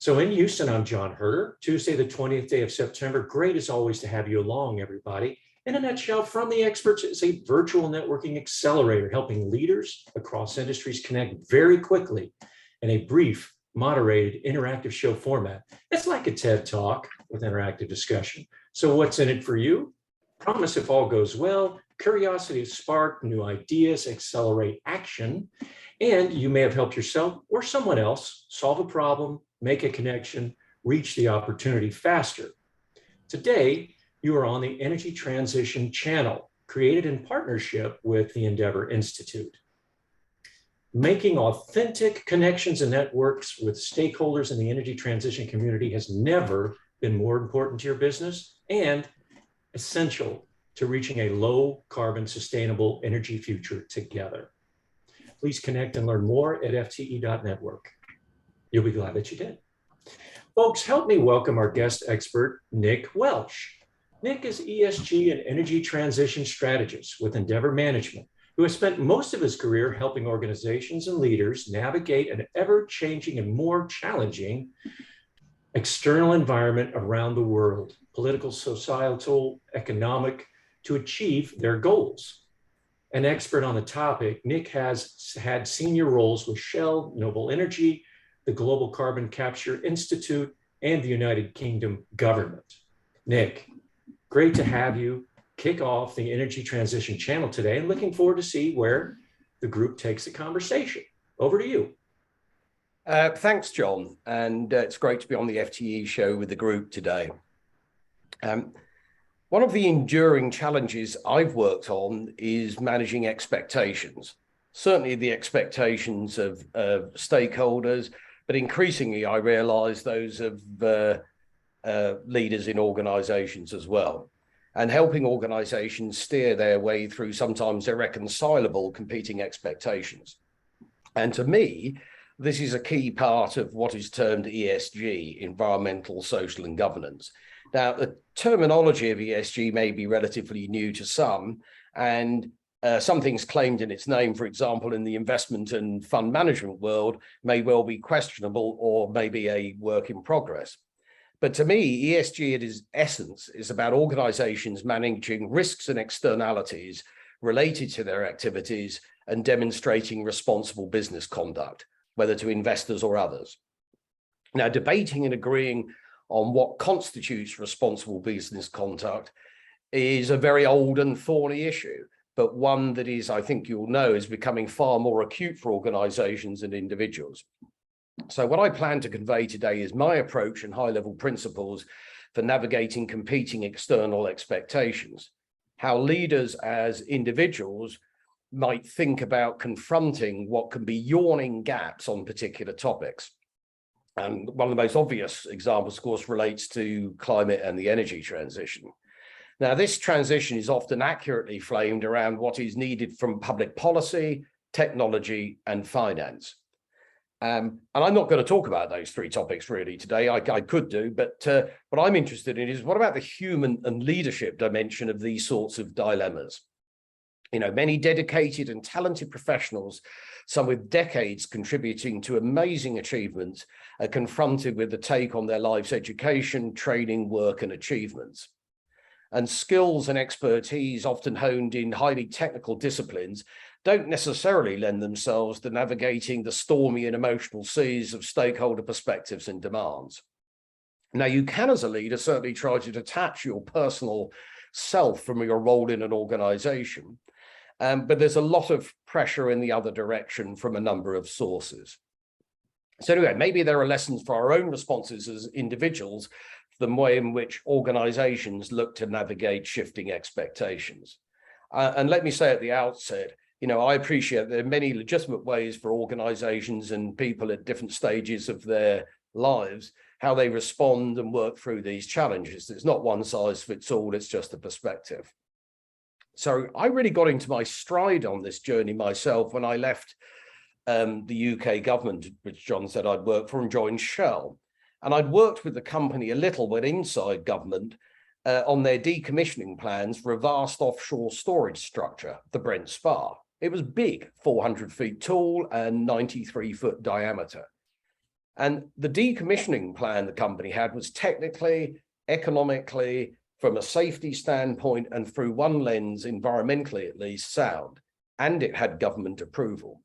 So in Houston, I'm John Herder, Tuesday, the 20th day of September. Great as always to have you along, everybody. In a nutshell, From the Experts is a virtual networking accelerator helping leaders across industries connect very quickly in a brief, moderated, interactive show format. It's like a TED Talk with interactive discussion. So what's in it for you? Promise if all goes well, curiosity to spark new ideas, accelerate action, and you may have helped yourself or someone else solve a problem, make a connection, reach the opportunity faster. Today, you are on the Energy Transition channel, created in partnership with the Endeavor Institute. Making authentic connections and networks with stakeholders in the energy transition community has never been more important to your business and essential to reaching a low carbon sustainable energy future together. Please connect and learn more at fte.network. You'll be glad that you did. Folks, help me welcome our guest expert, Nick Welch. Nick is ESG and energy transition strategist with Endeavor Management, who has spent most of his career helping organizations and leaders navigate an ever-changing and more challenging external environment around the world, political, societal, economic, to achieve their goals. An expert on the topic, Nick has had senior roles with Shell, Noble Energy, the Global Carbon Capture Institute, and the United Kingdom government. Nick, great to have you kick off the Energy Transition channel today, and looking forward to see where the group takes the conversation. Over to you. Thanks, John. And it's great to be on the FTE show with the group today. One of the enduring challenges I've worked on is managing expectations. Certainly the expectations of stakeholders, but increasingly I realize those of leaders in organizations as well, and helping organizations steer their way through sometimes irreconcilable competing expectations. And to me, this is a key part of what is termed ESG, environmental, social, and governance. Now, the terminology of ESG may be relatively new to some, and some things claimed in its name, for example, in the investment and fund management world, may well be questionable or maybe a work in progress. But to me, ESG at its essence is about organizations managing risks and externalities related to their activities and demonstrating responsible business conduct, whether to investors or others. Now, debating and agreeing on what constitutes responsible business conduct is a very old and thorny issue, but one that is, I think you'll know, is becoming far more acute for organizations and individuals. So what I plan to convey today is my approach and high-level principles for navigating competing external expectations, how leaders as individuals might think about confronting what can be yawning gaps on particular topics. And one of the most obvious examples, of course, relates to climate and the energy transition. Now, this transition is often accurately framed around what is needed from public policy, technology, and finance. And I'm not going to talk about those three topics really today. I could do, but what I'm interested in is what about the human and leadership dimension of these sorts of dilemmas? You know, many dedicated and talented professionals, some with decades contributing to amazing achievements, are confronted with the take on their life's education, training, work, and achievements. And skills and expertise, often honed in highly technical disciplines, don't necessarily lend themselves to navigating the stormy and emotional seas of stakeholder perspectives and demands. Now, you can, as a leader, certainly try to detach your personal self from your role in an organization, but there's a lot of pressure in the other direction from a number of sources. So anyway, maybe there are lessons for our own responses as individuals, the way in which organizations look to navigate shifting expectations. And let me say at the outset, you know, I appreciate there are many legitimate ways for organizations and people at different stages of their lives, how they respond and work through these challenges. It's not one size fits all, it's just a perspective. So I really got into my stride on this journey myself when I left the UK government, which John said I'd worked for, and joined Shell. And I'd worked with the company a little, but inside government, on their decommissioning plans for a vast offshore storage structure, the Brent Spar. It was big, 400 feet tall and 93-foot diameter. And the decommissioning plan the company had was technically, economically, from a safety standpoint, and through one lens, environmentally at least, sound. And it had government approval.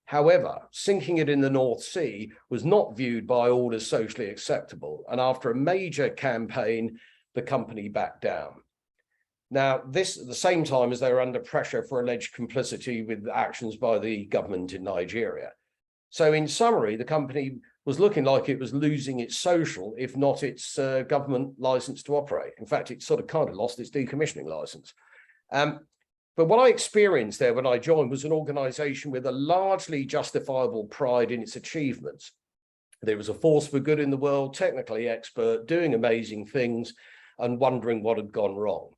However, sinking it in the North Sea was not viewed by all as socially acceptable. And after a major campaign, the company backed down. Now, this at the same time as they were under pressure for alleged complicity with actions by the government in Nigeria. So in summary, the company was looking like it was losing its social, if not its government license to operate. In fact, it sort of kind of lost its decommissioning license. But what I experienced there when I joined was an organization with a largely justifiable pride in its achievements. There was a force for good in the world, technically expert, doing amazing things and wondering what had gone wrong.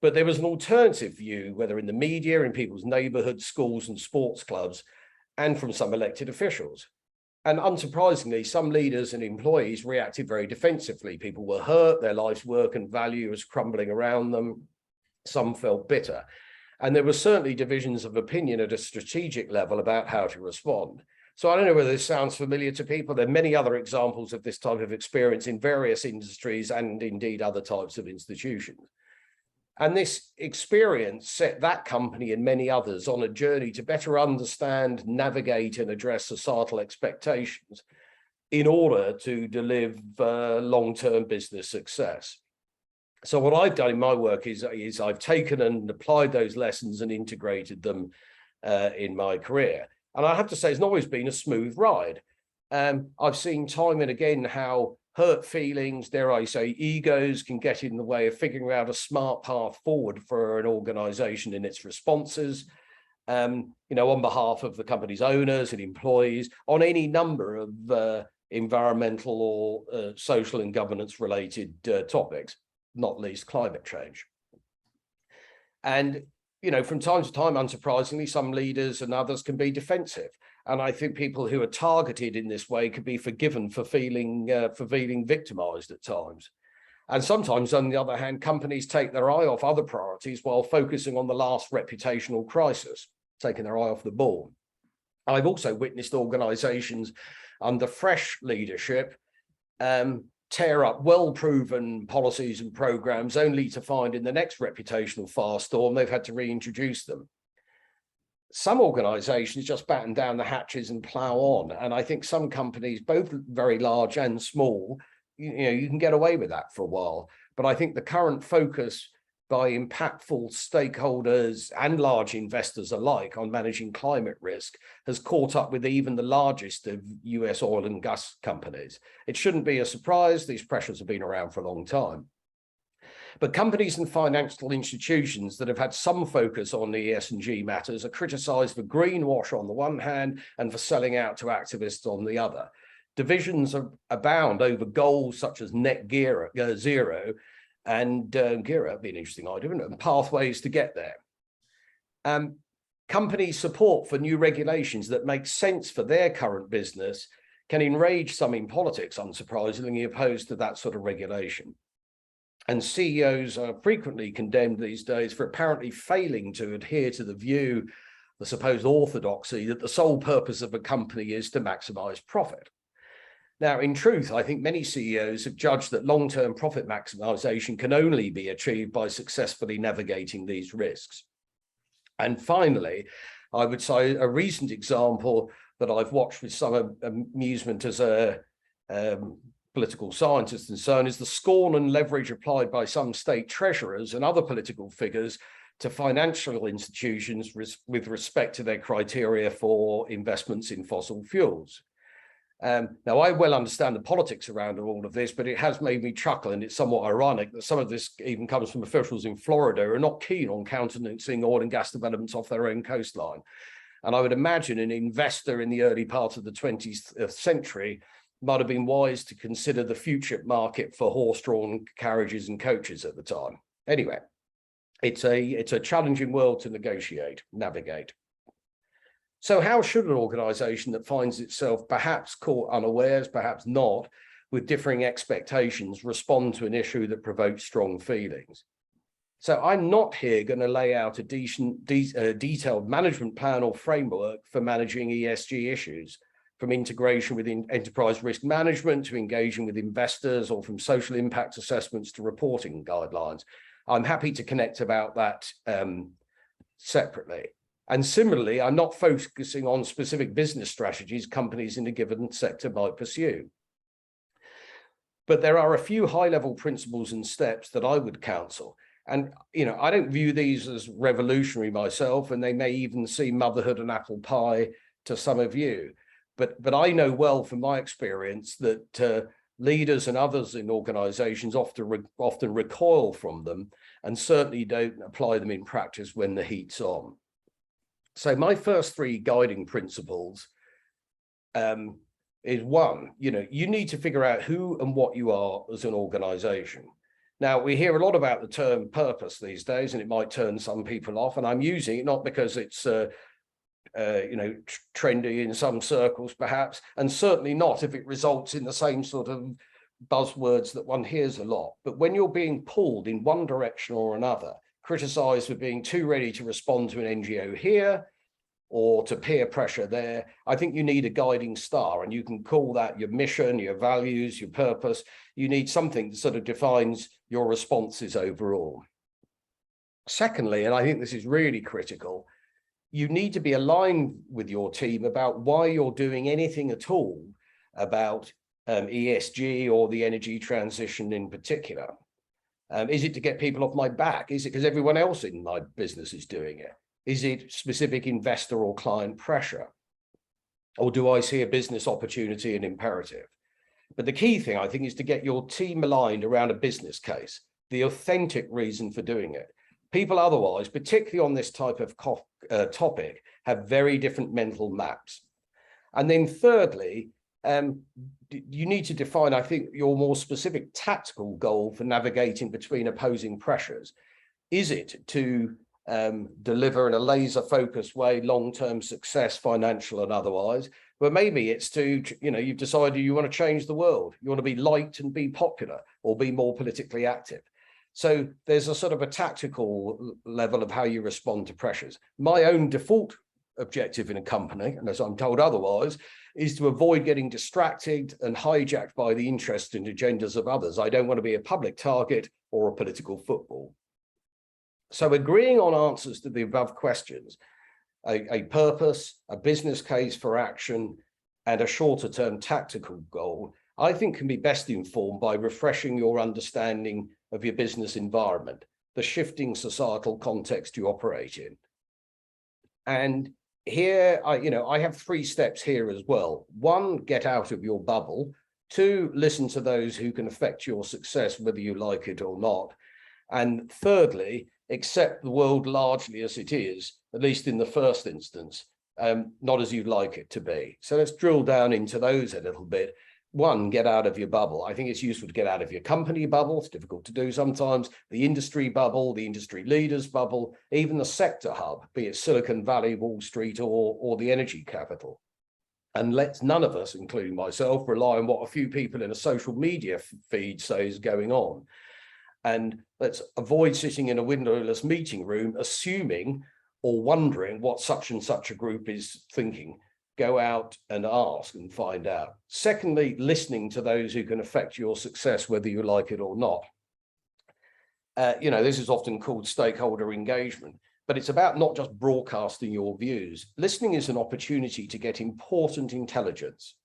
But there was an alternative view, whether in the media, in people's neighborhoods, schools and sports clubs, and from some elected officials. And unsurprisingly, some leaders and employees reacted very defensively. People were hurt, their life's work and value was crumbling around them. Some felt bitter. And there were certainly divisions of opinion at a strategic level about how to respond. So I don't know whether this sounds familiar to people. There are many other examples of this type of experience in various industries and indeed other types of institutions. And this experience set that company and many others on a journey to better understand, navigate, and address societal expectations in order to deliver long-term business success. So what I've done in my work is I've taken and applied those lessons and integrated them in my career. And I have to say, it's not always been a smooth ride. I've seen time and again how hurt feelings, dare I say, egos can get in the way of figuring out a smart path forward for an organization in its responses, on behalf of the company's owners and employees on any number of environmental or social and governance related topics, not least climate change. And, from time to time, unsurprisingly, some leaders and others can be defensive. And I think people who are targeted in this way could be forgiven for feeling victimized at times. And sometimes, on the other hand, companies take their eye off other priorities while focusing on the last reputational crisis, taking their eye off the ball. I've also witnessed organizations under fresh leadership tear up well-proven policies and programs only to find in the next reputational firestorm they've had to reintroduce them. Some organizations just batten down the hatches and plow on. And I think some companies, both very large and small, you can get away with that for a while. But I think the current focus by impactful stakeholders and large investors alike on managing climate risk has caught up with even the largest of US oil and gas companies. It shouldn't be a surprise. These pressures have been around for a long time. But companies and financial institutions that have had some focus on the ESG matters are criticized for greenwash on the one hand and for selling out to activists on the other. Divisions abound over goals such as net zero and gear up, be an interesting idea, and pathways to get there. Company support for new regulations that make sense for their current business can enrage some in politics, unsurprisingly, opposed to that sort of regulation. And CEOs are frequently condemned these days for apparently failing to adhere to the view, the supposed orthodoxy, that the sole purpose of a company is to maximize profit. Now, in truth, I think many CEOs have judged that long-term profit maximization can only be achieved by successfully navigating these risks. And finally, I would say a recent example that I've watched with some amusement as a political scientist and so on is the scorn and leverage applied by some state treasurers and other political figures to financial institutions with respect to their criteria for investments in fossil fuels. Now, I well understand the politics around all of this, but it has made me chuckle, and it's somewhat ironic that some of this even comes from officials in Florida who are not keen on countenancing oil and gas developments off their own coastline. And I would imagine an investor in the early part of the 20th century might have been wise to consider the future market for horse-drawn carriages and coaches at the time. Anyway, it's a challenging world to navigate. So how should an organization that finds itself perhaps caught unawares, perhaps not, with differing expectations, respond to an issue that provokes strong feelings? So I'm not here going to lay out a detailed management plan or framework for managing ESG issues. from integration within enterprise risk management to engaging with investors, or from social impact assessments to reporting guidelines. I'm happy to connect about that separately. And similarly, I'm not focusing on specific business strategies companies in a given sector might pursue. But there are a few high-level principles and steps that I would counsel. And, I don't view these as revolutionary myself, and they may even seem motherhood and apple pie to some of you. But I know well from my experience that leaders and others in organizations often recoil from them, and certainly don't apply them in practice when the heat's on. So my first three guiding principles is one, you need to figure out who and what you are as an organization. Now, we hear a lot about the term purpose these days, and it might turn some people off. And I'm using it not because it's, trendy in some circles, perhaps, and certainly not if it results in the same sort of buzzwords that one hears a lot. But when you're being pulled in one direction or another, criticized for being too ready to respond to an NGO here, or to peer pressure there, I think you need a guiding star, and you can call that your mission, your values, your purpose. You need something that sort of defines your responses overall. Secondly, and I think this is really critical, you need to be aligned with your team about why you're doing anything at all about ESG or the energy transition in particular. Is it to get people off my back? Is it because everyone else in my business is doing it? Is it specific investor or client pressure? Or do I see a business opportunity and imperative? But the key thing, I think, is to get your team aligned around a business case, the authentic reason for doing it. People otherwise, particularly on this type of topic, have very different mental maps. And then thirdly, you need to define, I think, your more specific tactical goal for navigating between opposing pressures. Is it to deliver in a laser focused way, long-term success, financial and otherwise? But maybe it's to, you've decided you want to change the world. You want to be liked and be popular, or be more politically active. So there's a sort of a tactical level of how you respond to pressures. My own default objective in a company, unless I'm told otherwise, is to avoid getting distracted and hijacked by the interests and agendas of others. I don't want to be a public target or a political football. So agreeing on answers to the above questions, a purpose, a business case for action, and a shorter term tactical goal, I think can be best informed by refreshing your understanding of your business environment, the shifting societal context you operate in. And here, I have three steps here as well. One, get out of your bubble. Two, listen to those who can affect your success, whether you like it or not. And thirdly, accept the world largely as it is, at least in the first instance, not as you'd like it to be. So let's drill down into those a little bit. One, get out of your bubble. I think it's useful to get out of your company bubble. It's difficult to do sometimes. The industry bubble, the industry leaders bubble, even the sector hub, be it Silicon Valley, Wall Street, or the energy capital. And let's none of us, including myself, rely on what a few people in a social media feed say is going on. And let's avoid sitting in a windowless meeting room, assuming or wondering what such and such a group is thinking. Go out and ask and find out. Secondly, listening to those who can affect your success, whether you like it or not. This is often called stakeholder engagement, but it's about not just broadcasting your views. Listening is an opportunity to get important intelligence.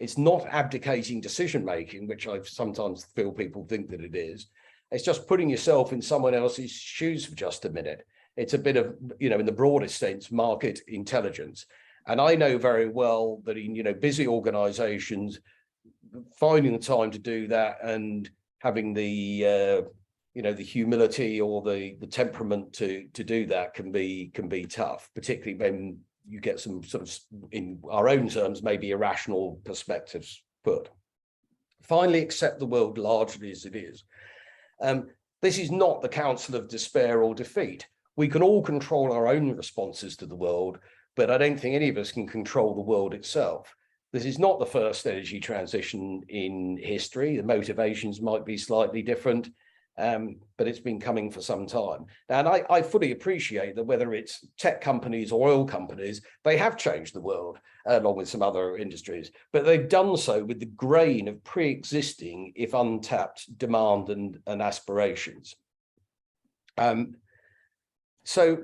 It's not abdicating decision-making, which I sometimes feel people think that it is. It's just putting yourself in someone else's shoes for just a minute. It's a bit of, in the broadest sense, market intelligence. And I know very well that in, busy organizations, finding the time to do that and having the, the humility or the temperament to do that can be tough, particularly when you get some sort of, in our own terms, maybe irrational perspectives put. Finally, accept the world largely as it is. This is not the counsel of despair or defeat. We can all control our own responses to the world, but I don't think any of us can control the world itself. This is not the first energy transition in history. The motivations might be slightly different, but it's been coming for some time. And I fully appreciate that whether it's tech companies or oil companies, they have changed the world along with some other industries, but they've done so with the grain of pre-existing, if untapped, demand and aspirations. So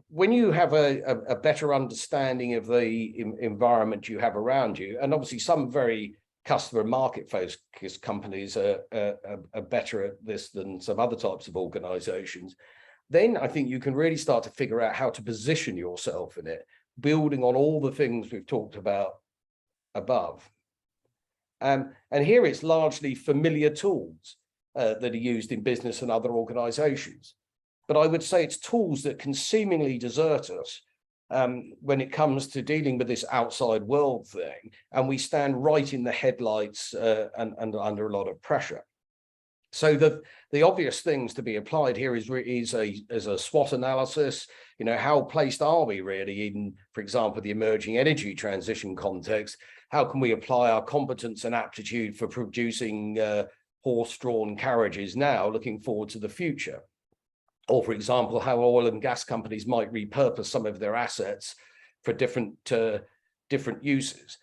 when you have a better understanding of the environment you have around you, and obviously some very customer market focused companies are better at this than some other types of organizations, then I think you can really start to figure out how to position yourself in it, building on all the things we've talked about above. And here it's largely familiar tools that are used in business and other organizations. But I would say it's tools that can seemingly desert us when it comes to dealing with this outside world thing, and we stand right in the headlights and under a lot of pressure. So the obvious things to be applied here is a SWOT analysis. You know, how placed are we really in, for example, the emerging energy transition context? How can we apply our competence and aptitude for producing horse-drawn carriages now, looking forward to the future? Or, for example, how oil and gas companies might repurpose some of their assets for different uses.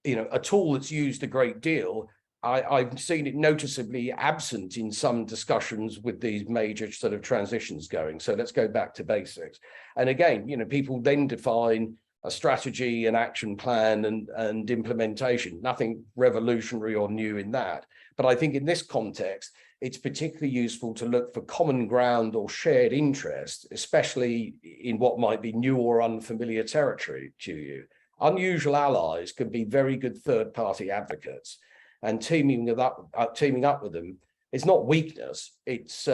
You know, a tool that's used a great deal, I've seen it noticeably absent in some discussions with these major sort of transitions going. So let's go back to basics. And again, you know, people then define a strategy, an action plan, and implementation. Nothing revolutionary or new in that. But I think in this context, it's particularly useful to look for common ground or shared interest, especially in what might be new or unfamiliar territory to you. Unusual allies can be very good third-party advocates, and teaming up with them is not weakness, it's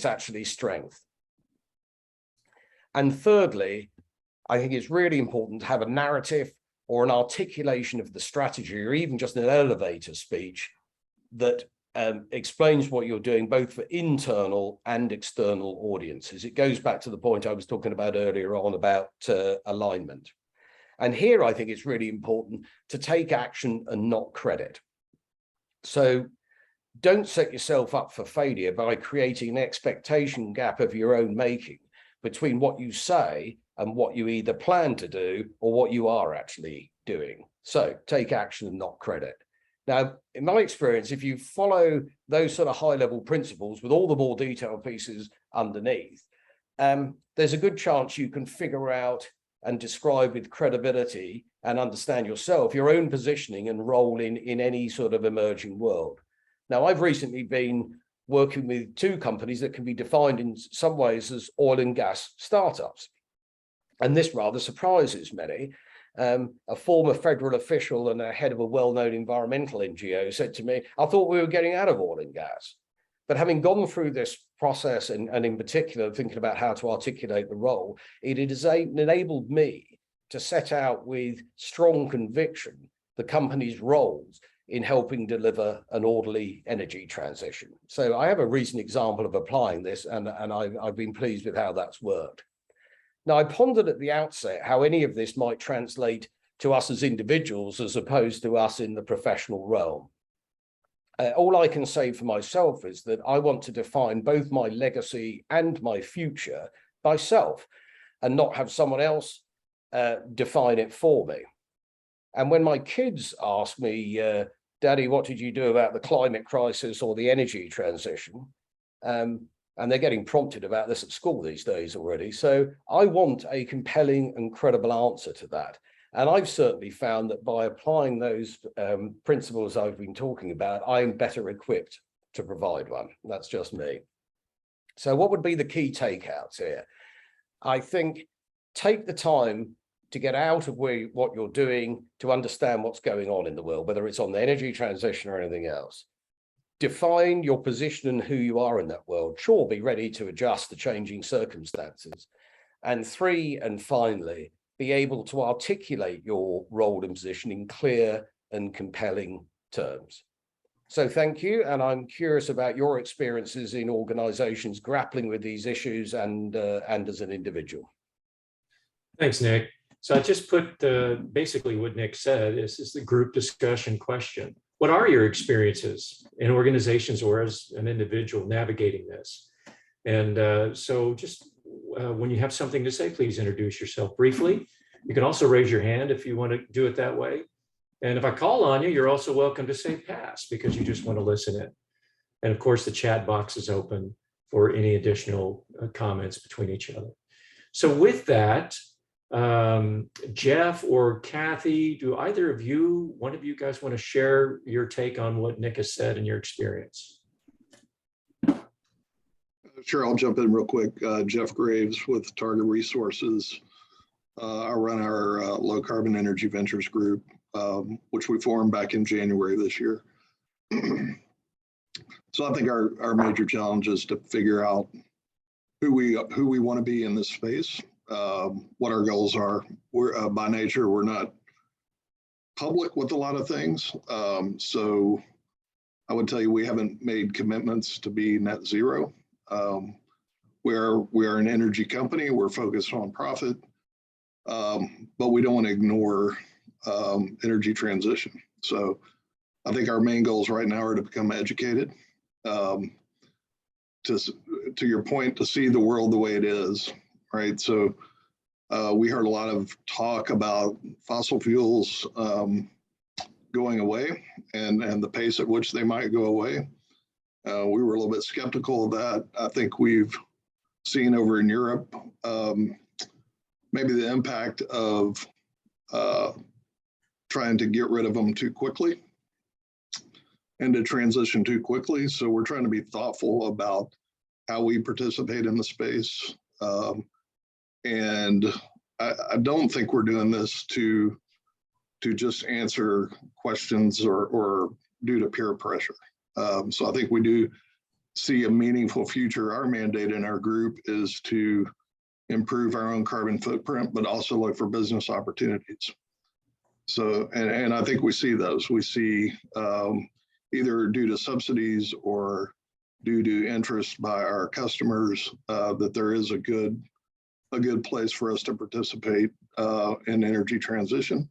actually strength. And thirdly, I think it's really important to have a narrative or an articulation of the strategy, or even just an elevator speech that explains what you're doing, both for internal and external audiences. It goes back to the point I was talking about earlier on about alignment. And here I think it's really important to take action and not credit. So don't set yourself up for failure by creating an expectation gap of your own making between what you say and what you either plan to do or what you are actually doing. So take action and not credit. Now, in my experience, if you follow those sort of high-level principles with all the more detailed pieces underneath, there's a good chance you can figure out and describe with credibility and understand yourself your own positioning and role in any sort of emerging world. Now, I've recently been working with two companies that can be defined in some ways as oil and gas startups. And this rather surprises many. A former federal official and a head of a well-known environmental NGO said to me, I thought we were getting out of oil and gas. But having gone through this process and in particular thinking about how to articulate the role, it has enabled me to set out with strong conviction the company's roles in helping deliver an orderly energy transition. So I have a recent example of applying this, and I've been pleased with how that's worked. Now, I pondered at the outset how any of this might translate to us as individuals as opposed to us in the professional realm. All I can say for myself is that I want to define both my legacy and my future myself and not have someone else define it for me. And when my kids ask me, Daddy, what did you do about the climate crisis or the energy transition? And they're getting prompted about this at school these days already. So I want a compelling and credible answer to that. And I've certainly found that by applying those principles I've been talking about, I'm better equipped to provide one. That's just me. So what would be the key takeouts here? I think take the time to get out of what you're doing, to understand what's going on in the world, whether it's on the energy transition or anything else. Define your position and who you are in that world. Sure, be ready to adjust to changing circumstances. And three, and finally, be able to articulate your role and position in clear and compelling terms. So thank you. And I'm curious about your experiences in organizations grappling with these issues and as an individual. Thanks, Nick. So I just put basically what Nick said. This is the group discussion question. what are your experiences in organizations or as an individual navigating this? And so just when you have something to say, please introduce yourself briefly. You can also raise your hand if you want to do it that way. And if I call on you, you're also welcome to say pass because you just want to listen in. And of course, the chat box is open for any additional comments between each other. So with that, Jeff or Kathy, do either of you, one of you guys want to share your take on what Nick has said and your experience? Sure, I'll jump in real quick. Jeff Graves with Target Resources. I run our Low Carbon Energy Ventures group, which we formed back in January this year. So I think our major challenge is to figure out who we want to be in this space, what our goals are. We're by nature, we're not public with a lot of things. So I would tell you, we haven't made commitments to be net zero. We are an energy company. We're focused on profit, but we don't want to ignore energy transition. So I think our main goals right now are to become educated, to your point, to see the world the way it is, right? So we heard a lot of talk about fossil fuels going away and the pace at which they might go away. We were a little bit skeptical of that. I think we've seen over in Europe maybe the impact of trying to get rid of them too quickly and to transition too quickly. So we're trying to be thoughtful about how we participate in the space. And I don't think we're doing this to just answer questions or due to peer pressure. So I think we do see a meaningful future. Our mandate in our group is to improve our own carbon footprint, but also look for business opportunities. So, and I think we see those. We see either due to subsidies or due to interest by our customers that there is a good place for us to participate in energy transition.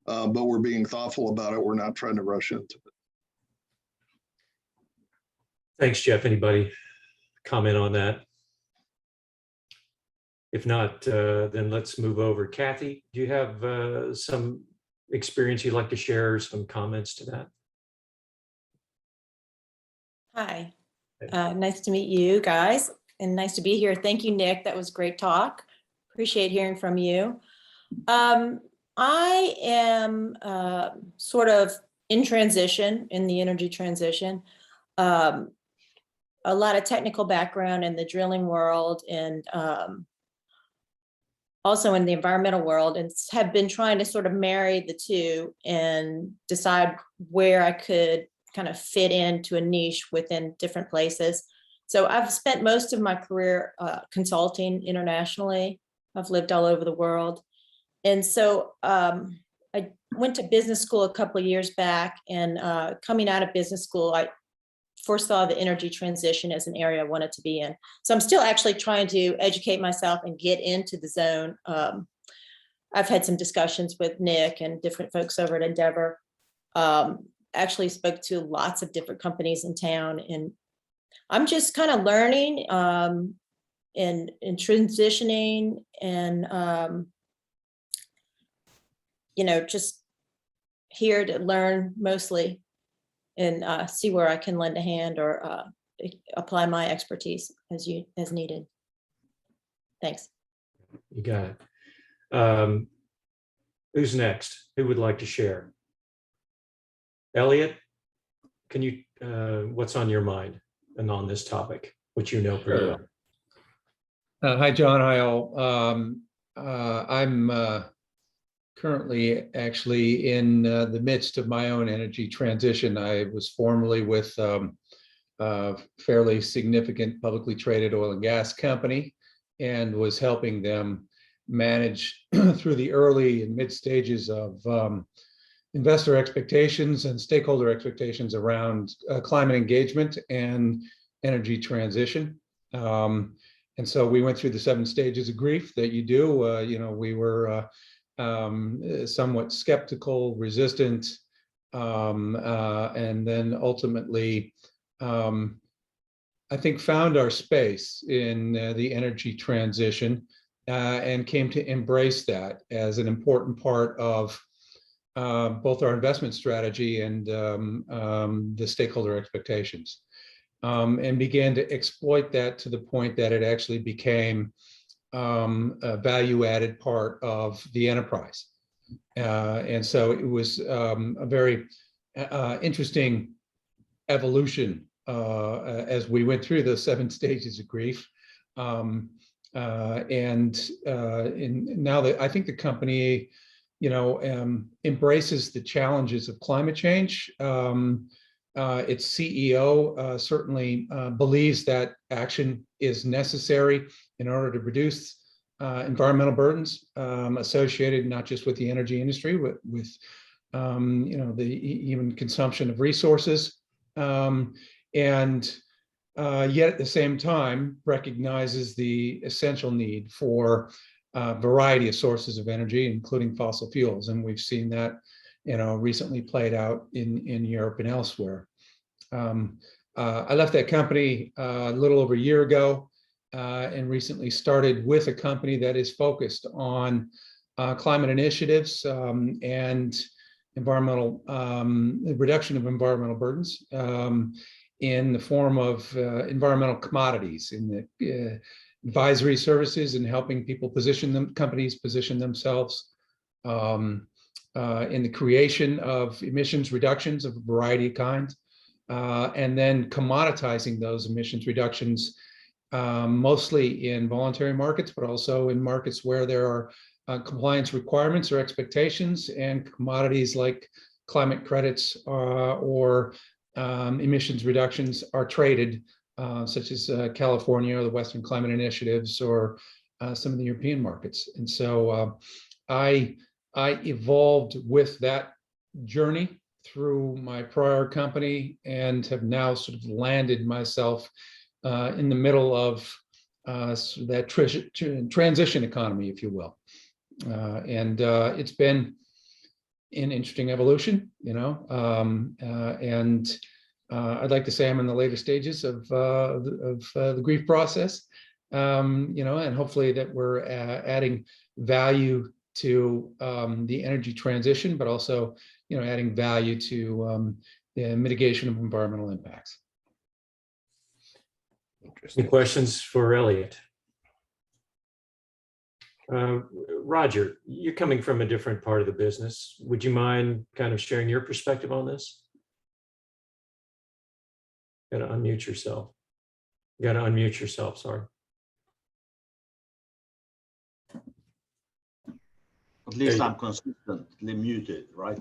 But we're being thoughtful about it. We're not trying to rush into it. Thanks, Jeff. Anybody comment on that? If not, then let's move over. Kathy, do you have some experience you'd like to share, some comments to that? Hi, nice to meet you guys and nice to be here. Thank you, Nick. That was great talk. Appreciate hearing from you. I am sort of in transition, in the energy transition. A lot of technical background in the drilling world and also in the environmental world, and have been trying to sort of marry the two and decide where I could kind of fit into a niche within different places. So I've spent most of my career consulting internationally. I've lived all over the world. And so I went to business school a couple of years back, and coming out of business school, I foresaw the energy transition as an area I wanted to be in. So I'm still actually trying to educate myself and get into the zone. I've had some discussions with Nick and different folks over at Endeavor. Actually spoke to lots of different companies in town, and I'm just kind of learning and transitioning and you know, just here to learn mostly and see where I can lend a hand or apply my expertise as needed. Thanks. You got it. Who's next? Who would like to share? Elliot, can you, what's on your mind and on this topic, which you know pretty well? Hi, John. Hi, all. I'm currently actually in the midst of my own energy transition. I was formerly with a fairly significant publicly traded oil and gas company and was helping them manage through the early and mid stages of investor expectations and stakeholder expectations around climate engagement and energy transition. And so we went through the 7 stages of grief that you do. You know, we were somewhat skeptical, resistant, and then ultimately, I think, found our space in the energy transition and came to embrace that as an important part of both our investment strategy and the stakeholder expectations, and began to exploit that to the point that it actually became a value-added part of the enterprise. And so it was a very interesting evolution as we went through the 7 stages of grief. And now that I think the company, embraces the challenges of climate change. Its CEO certainly believes that action is necessary in order to reduce environmental burdens associated not just with the energy industry, but with the even consumption of resources, and yet at the same time recognizes the essential need for a variety of sources of energy, including fossil fuels, and we've seen that recently played out in Europe and elsewhere. I left that company a little over a year ago, and recently started with a company that is focused on climate initiatives and environmental reduction of environmental burdens in the form of environmental commodities, in the advisory services and helping people companies position themselves in the creation of emissions reductions of a variety of kinds, and then commoditizing those emissions reductions mostly in voluntary markets, but also in markets where there are compliance requirements or expectations, and commodities like climate credits or emissions reductions are traded, such as California or the Western Climate Initiatives or some of the European markets. And so I evolved with that journey through my prior company and have now sort of landed myself in the middle of that transition economy, if you will. And it's been an interesting evolution, and I'd like to say I'm in the later stages of the grief process, and hopefully that we're adding value to the energy transition, but also, adding value to the mitigation of environmental impacts. Any questions for Elliot? Roger, you're coming from a different part of the business. Would you mind kind of sharing your perspective on this? Got to unmute yourself. You got to unmute yourself, sorry. At least I'm consistently muted, right?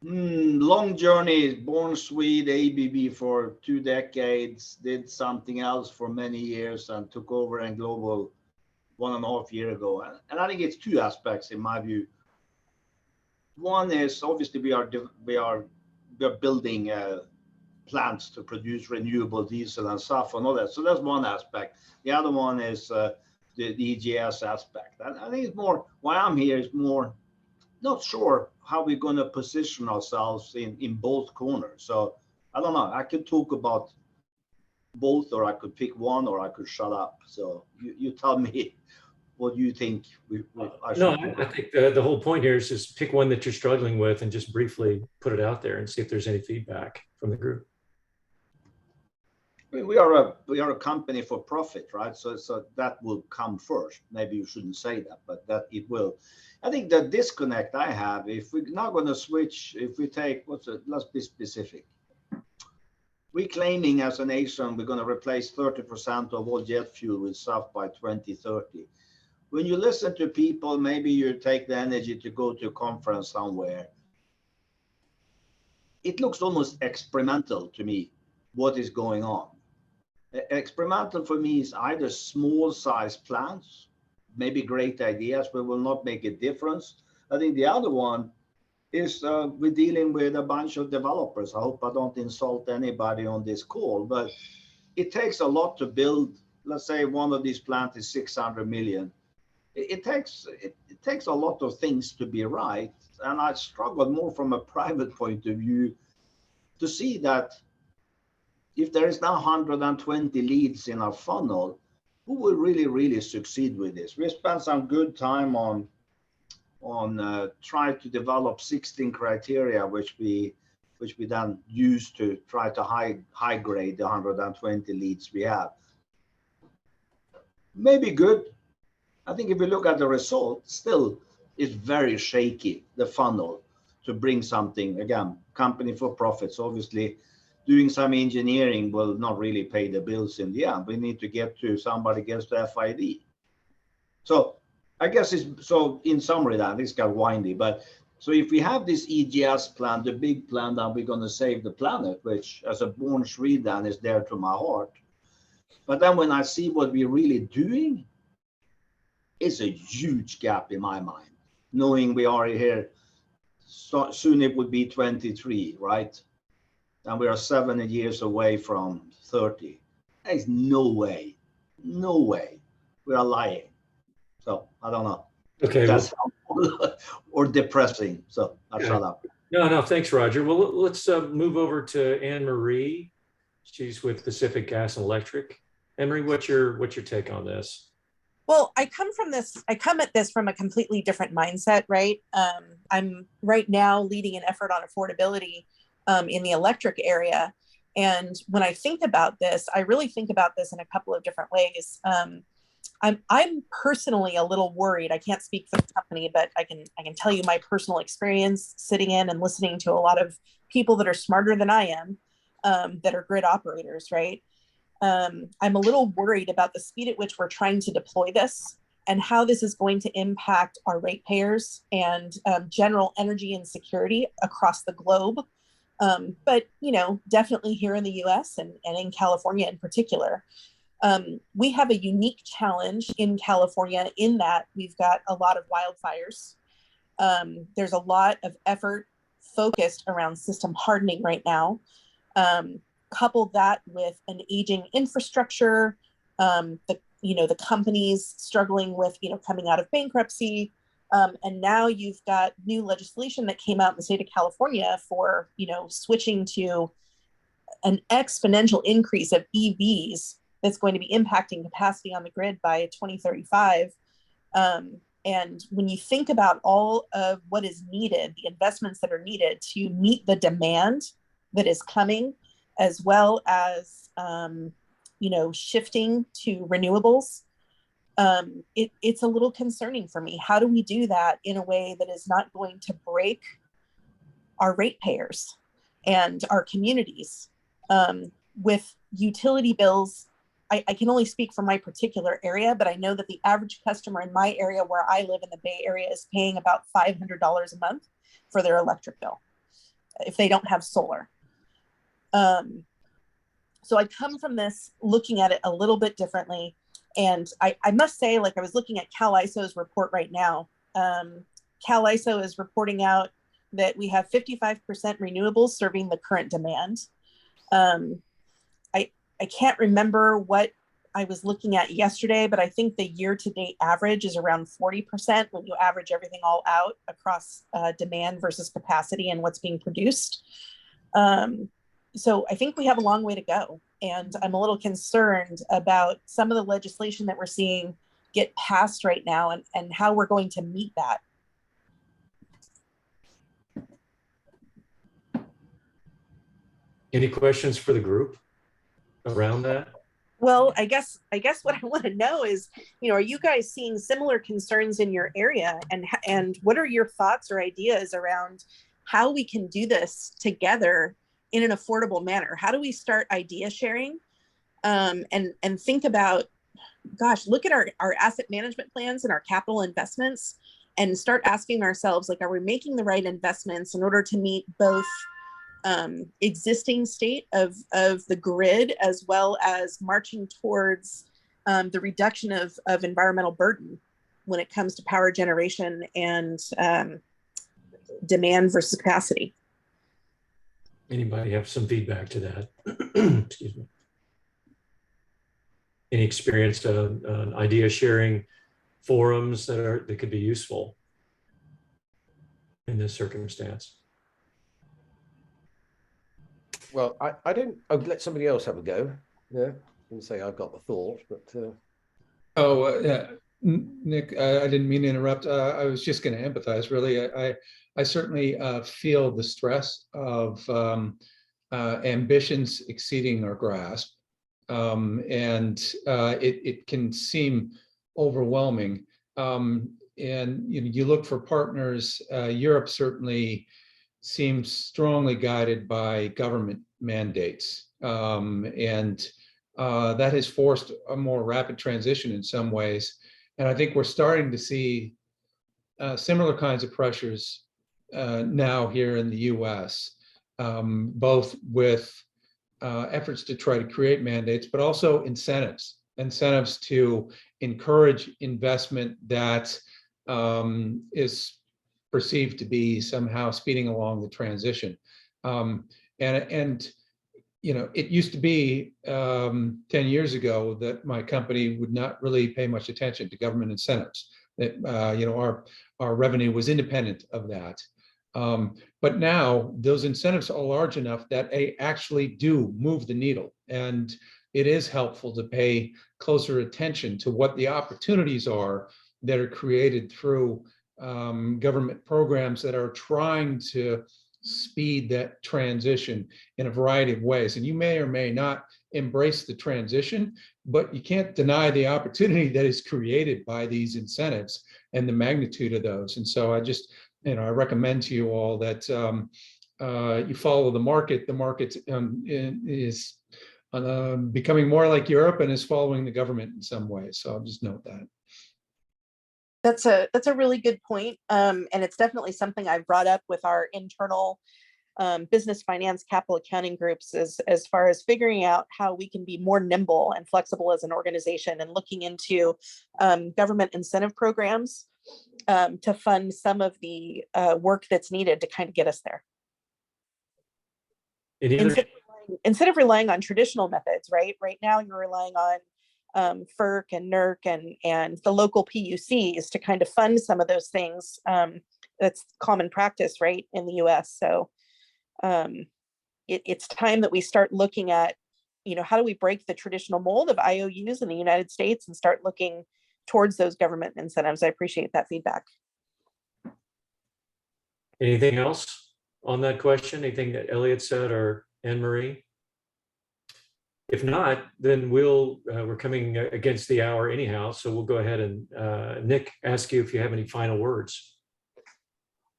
Long journey, born Swede, ABB for 2 decades, did something else for many years and took over in global 1.5 years ago. And I think it's 2 aspects in my view. One is obviously we are building plants to produce renewable diesel and stuff and all that. So that's one aspect. The other one is the EGS aspect. And I think it's more, why I'm here is more not sure how we're going to position ourselves in both corners. So I don't know. I could talk about both, or I could pick one, or I could shut up. So you tell me what you think. I think the whole point here is just pick one that you're struggling with and just briefly put it out there and see if there's any feedback from the group. We are a company for profit, right? So that will come first. Maybe you shouldn't say that, but that it will. I think the disconnect I have, if we're not going to switch, if we take, let's be specific. We're claiming as a nation, we're going to replace 30% of all jet fuel with SAF by 2030. When you listen to people, maybe you take the energy to go to a conference somewhere. It looks almost experimental to me, what is going on. Experimental for me is either small size plants, maybe great ideas, but will not make a difference. I think the other one is we're dealing with a bunch of developers. I hope I don't insult anybody on this call, but it takes a lot to build. Let's say one of these plants is 600 million. it takes a lot of things to be right. And I struggle more from a private point of view to see that if there is now 120 leads in our funnel, who will really succeed with this? We spent some good time on try to develop 16 criteria, which we then use to try to high grade the 120 leads we have. Maybe good. I think if we look at the result, still is very shaky, the funnel, to bring something. Again, company for profits, obviously doing some engineering will not really pay the bills in the end. We need to get to somebody gets to FID. So I guess so in summary, that this got windy, but so if we have this EGS plan, the big plan that we're going to save the planet, which as a born Swede then is dear to my heart. But then when I see what we're really doing, it's a huge gap in my mind, knowing we are here, so soon it would be 23, right? And we are 7 years away from 30. There's no way we are lying. So I don't know. Okay. That's or depressing. So I'll shut up. No, thanks, Roger. Well, let's move over to Anne Marie. She's with Pacific Gas and Electric. Anne Marie, what's your take on this? Well, I come at this from a completely different mindset, right? I'm right now leading an effort on affordability in the electric area. And when I think about this, I really think about this in a couple of different ways. I'm personally a little worried. I can't speak for the company, but I can tell you my personal experience sitting in and listening to a lot of people that are smarter than I am, that are grid operators, right? I'm a little worried about the speed at which we're trying to deploy this and how this is going to impact our ratepayers and general energy and security across the globe. But, definitely here in the US and in California in particular. We have a unique challenge in California in that we've got a lot of wildfires. There's a lot of effort focused around system hardening right now. Couple that with an aging infrastructure, the companies struggling with, coming out of bankruptcy. And now you've got new legislation that came out in the state of California for, switching to an exponential increase of EVs that's going to be impacting capacity on the grid by 2035. And when you think about all of what is needed, the investments that are needed to meet the demand that is coming, as well as, shifting to renewables, it's a little concerning for me. How do we do that in a way that is not going to break our ratepayers and our communities? With utility bills, I can only speak for my particular area, but I know that the average customer in my area where I live in the Bay Area is paying about $500 a month for their electric bill if they don't have solar. So I come from this looking at it a little bit differently. And I must say, I was looking at Cal ISO's report right now. Cal ISO is reporting out that we have 55% renewables serving the current demand. I can't remember what I was looking at yesterday, but I think the year-to-date average is around 40% when you average everything all out across demand versus capacity and what's being produced. So I think we have a long way to go. And I'm a little concerned about some of the legislation that we're seeing get passed right now and how we're going to meet that. Any questions for the group around that? Well, I guess what I want to know is, are you guys seeing similar concerns in your area, and what are your thoughts or ideas around how we can do this together in an affordable manner? How do we start idea sharing, and think about, gosh, look at our asset management plans and our capital investments and start asking ourselves, are we making the right investments in order to meet both existing state of the grid, as well as marching towards the reduction of environmental burden when it comes to power generation and demand versus capacity. Anybody have some feedback to that? Excuse me. Any experience on idea sharing forums that could be useful in this circumstance. Well, I don't. Oh, let somebody else have a go. Yeah, and say I've got the thought, but. Yeah, Nick, I didn't mean to interrupt. I was just going to empathize. Really, I certainly feel the stress of ambitions exceeding our grasp, and it can seem overwhelming. And you look for partners. Europe certainly seems strongly guided by government mandates, and that has forced a more rapid transition in some ways. And I think we're starting to see similar kinds of pressures now here in the US, both with efforts to try to create mandates, but also incentives to encourage investment that is perceived to be somehow speeding along the transition. And it used to be 10 years ago that my company would not really pay much attention to government incentives. That our revenue was independent of that. But now those incentives are large enough that they actually do move the needle, and it is helpful to pay closer attention to what the opportunities are that are created through government programs that are trying to speed that transition in a variety of ways. And you may or may not embrace the transition, but you can't deny the opportunity that is created by these incentives and the magnitude of those. And so I just, I recommend to you all that you follow the market. The market is becoming more like Europe and is following the government in some ways. So I'll just note that. That's a really good point. And it's definitely something I've brought up with our internal business finance capital accounting groups as far as figuring out how we can be more nimble and flexible as an organization, and looking into government incentive programs to fund some of the work that's needed to kind of get us there. Instead of relying on traditional methods, right? Right now you're relying on FERC and NERC and the local PUCs to kind of fund some of those things. That's common practice, right, in the US. So it's time that we start looking at, how do we break the traditional mold of IOUs in the United States and start looking towards those government incentives. I appreciate that feedback. Anything else on that question? Anything that Elliot said or Anne-Marie? If not, then we're coming against the hour anyhow, so we'll go ahead and Nick, ask you if you have any final words.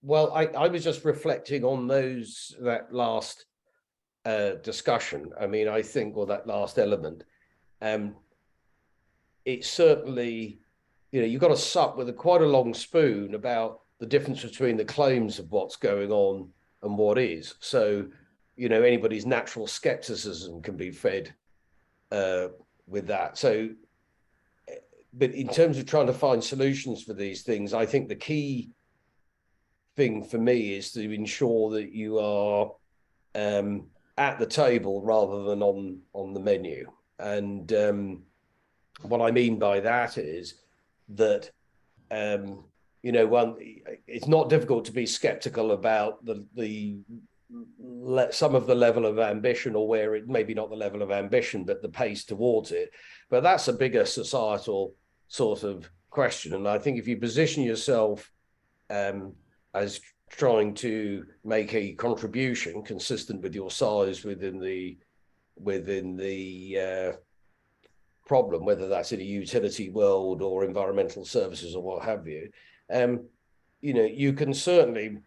Well, I was just reflecting on that last discussion. I mean, I think, or that last element, it's certainly, you've got to sup with quite a long spoon about the difference between the claims of what's going on and what is. So, anybody's natural skepticism can be fed with that. So, but in terms of trying to find solutions for these things, I think the key thing for me is to ensure that you are at the table rather than on the menu. And what I mean by that is that it's not difficult to be skeptical about some of the level of ambition, or where it maybe not the level of ambition, but the pace towards it. But that's a bigger societal sort of question. And I think if you position yourself as trying to make a contribution consistent with your size within the problem, whether that's in a utility world or environmental services or what have you, you can certainly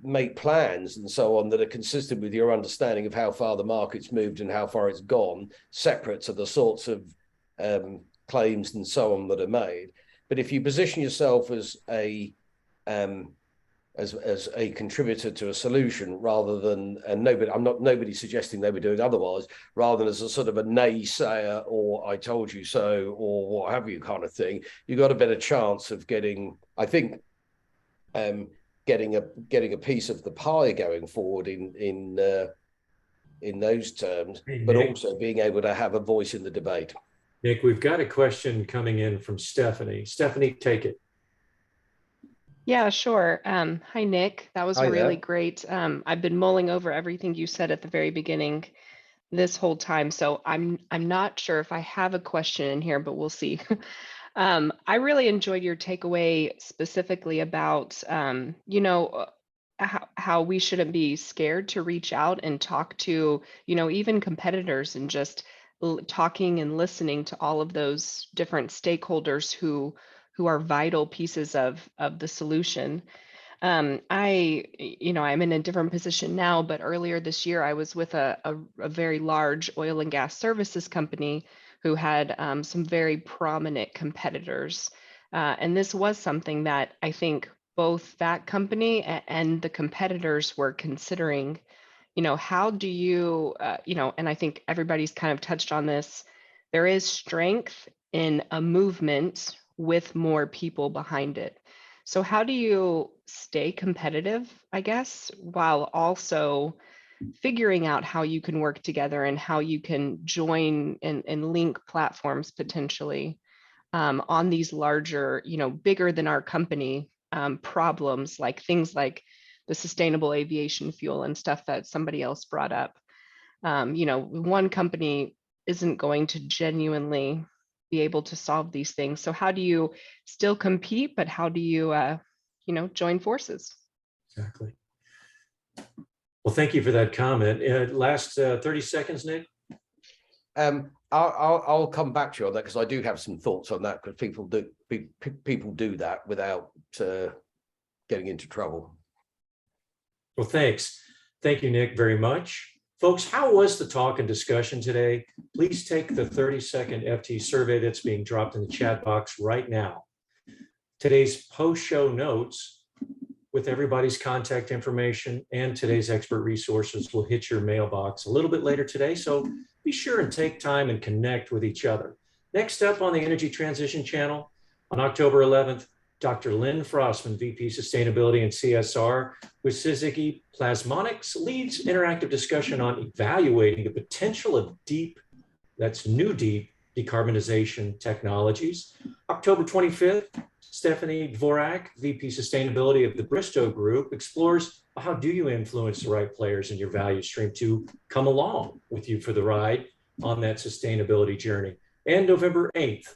make plans and so on that are consistent with your understanding of how far the market's moved and how far it's gone, separate to the sorts of claims and so on that are made. But if you position yourself as a contributor to a solution rather than, and nobody's suggesting they were doing otherwise, rather than as a sort of a naysayer or I told you so or what have you kind of thing, you've got a better chance of getting, I think, getting a piece of the pie going forward in those terms, but also being able to have a voice in the debate. Nick, we've got a question coming in from Stephanie. Stephanie, take it. Yeah, sure. Hi, Nick. That was Hi really there. great. I've been mulling over everything you said at the very beginning this whole time, so I'm not sure if I have a question in here, but we'll see. I really enjoyed your takeaway specifically about, how we shouldn't be scared to reach out and talk to, even competitors, and just talking and listening to all of those different stakeholders who are vital pieces of the solution. I'm in a different position now, but earlier this year, I was with a very large oil and gas services company who had some very prominent competitors. And this was something that I think both that company and the competitors were considering. How do you, and I think everybody's kind of touched on this, there is strength in a movement with more people behind it. So how do you stay competitive, I guess, while also figuring out how you can work together and how you can join and link platforms potentially on these larger, bigger than our company problems, like things like the sustainable aviation fuel and stuff that somebody else brought up. One company isn't going to genuinely be able to solve these things. So how do you still compete, but how do you, join forces? Exactly. Well, thank you for that comment. Last 30 seconds, Nick. I'll come back to you on that because I do have some thoughts on that, because people do that without getting into trouble. Well, thanks. Thank you, Nick, very much. Folks, how was the talk and discussion today? Please take the 30-second FT survey that's being dropped in the chat box right now. Today's post-show notes with everybody's contact information and today's expert resources will hit your mailbox a little bit later today, so be sure and take time and connect with each other. Next up on the Energy Transition Channel, on October 11th, Dr. Lynn Frostman, VP Sustainability and CSR with Syzygy Plasmonics, leads interactive discussion on evaluating the potential of deep decarbonization technologies. October 25th, Stephanie Dvorak, VP Sustainability of the Bristow Group, explores how do you influence the right players in your value stream to come along with you for the ride on that sustainability journey. And November 8th,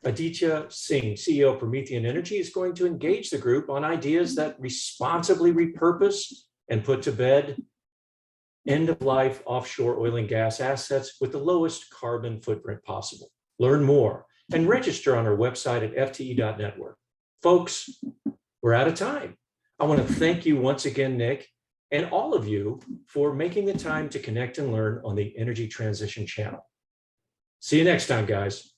Aditya Singh, CEO of Promethean Energy, is going to engage the group on ideas that responsibly repurpose and put to bed end-of-life offshore oil and gas assets with the lowest carbon footprint possible. Learn more and register on our website at fte.network. Folks, we're out of time. I want to thank you once again, Nick, and all of you for making the time to connect and learn on the Energy Transition Channel. See you next time, guys.